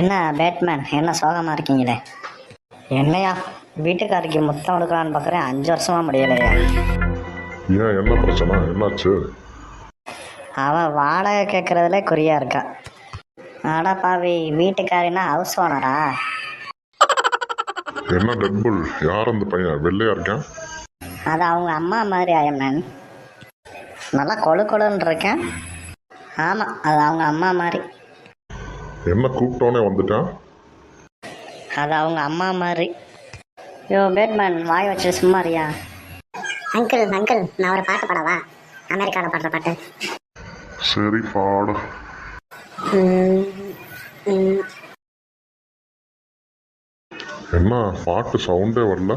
என்ன பேட்மேன், என்ன சோகமாக இருக்கீங்களே? என்னையா வீட்டுக்காரிக்கு முத்தம் கொடுக்கலான்னு பார்க்குறேன், 5 வருஷமா முடியலையா? ஏன், என்ன பிரச்சனை, என்னாச்சு? அவன் வாடகை கேட்குறதுல குறியா இருக்கா. ஆடா பாவி, வீட்டுக்காரின்னா ஹவுஸ் ஓனரா? என்ன டெட்புல், யார் அந்த பையன் வெள்ளையா இருக்கேன்? அது அவங்க அம்மா மாதிரி அயன்மேன். நல்லா கொழு கொழுன்னு இருக்கேன். ஆமாம், அது அவங்க அம்மா மாதிரி. என்ன கூப்பிட்டோன்னே வந்துட்டேன்? அது அவங்க அம்மா மாதிரி. யோ பேட்மேன், வாய் வச்சு சும்மாரியா? அங்கிள் அங்கிள், நான் ஒரு பாட்டு பாடவா? அமெரிக்காவில் பாடுற பாட்டு. சரி பாடு. என்ன பாட்டு சவுண்டே வரல?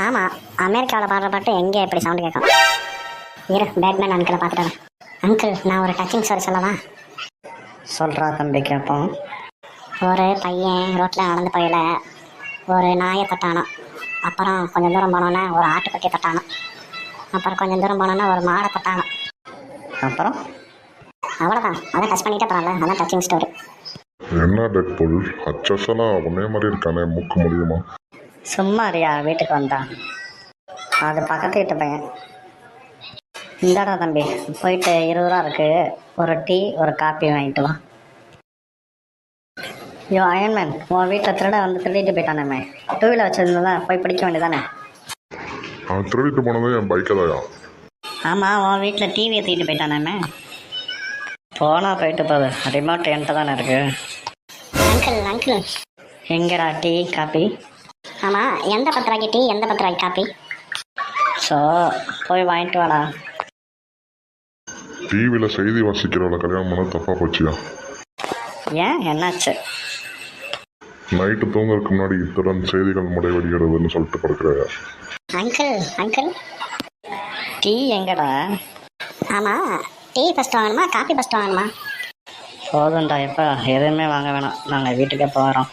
ஆமாம், அமெரிக்காவில் பாடுற பாட்டு எங்கே எப்படி சவுண்டு கேட்கும்? இரு, பேட்மேன் அங்கிளை பார்த்துட்டு. அங்கிள், நான் ஒரு டச்சிங் ஸ்டோரி சொல்லவா? சொல்கிறா தம்பி, கேட்போம். ஒரு பையன் ரோட்டில் நடந்து போயில ஒரு நாயை தொட்டானோ. அப்புறம் கொஞ்சம் தூரம் போனோன்னே ஒரு ஆட்டுக்குட்டி தொட்டானோ. அப்புறம் கொஞ்சம் தூரம் போனோன்னா ஒரு மாடை தொட்டானோ. அப்புறம் அவ்வளோதான், அதான் டச் பண்ணிட்டே போகிறான்ல, அதான் டச்சிங் ஸ்டோரி. என்ன டெட்புல், அச்சஸெல்லாம் ஒன்னே மாதிரி இருக்கானே, மூக்க முடியுமா? சும்மாரியா, வீட்டுக்கு வந்தான். அது பக்கத்து வீட்டு பையன். இந்தாடா தம்பி, போயிட்டு 20 ரூபா இருக்கு, ஒரு டீ ஒரு காப்பி வாங்கிட்டு வா. யோ அயன்மேன், உன் வீட்டில் திருட வந்து திருடிட்டு போயிட்டானே, 2 வீலர் வச்சுருந்தா போய் பிடிக்க வேண்டியதானே? அவன் திருடிட்டு போனது என் பைக்கை தாயா? ஆமாம், உன் வீட்டில் டிவியை தூக்கிட்டு போயிட்டானே. போனா போயிட்டு போகுது, ரிமோட் என்கிட்ட தானே இருக்கு. அங்கிள் அங்கிள், எங்கடா டீ காப்பி? ஆமாம், எந்த 10 ரூபாய்க்கு டீ, எந்த 10 ரூபாய்க்கு காப்பி? ஸோ போய் வாங்கிட்டு வாடா. டிவியில் செய்தி வாசிக்கிறவளை கல்யாணம் பண்ண தப்பா போச்சியா? ஏன், என்னாச்சு? நைட்டு தூங்குறதுக்கு முன்னாடி இத்துடன் செய்திகள் முடிவடைகிறதுன்னு சொல்லிட்டு படுக்கிறையா? அங்கிள் அங்கிள், டீ எங்கடா? ஆமாம், டீ ஃபஸ்ட்டு வாங்கணுமா காஃபி ஃபஸ்ட்டு வாங்கணுமா? போதும்டா, எப்போ எதுவுமே வாங்க வேணாம், நாங்கள் வீட்டுக்கே போகிறோம்.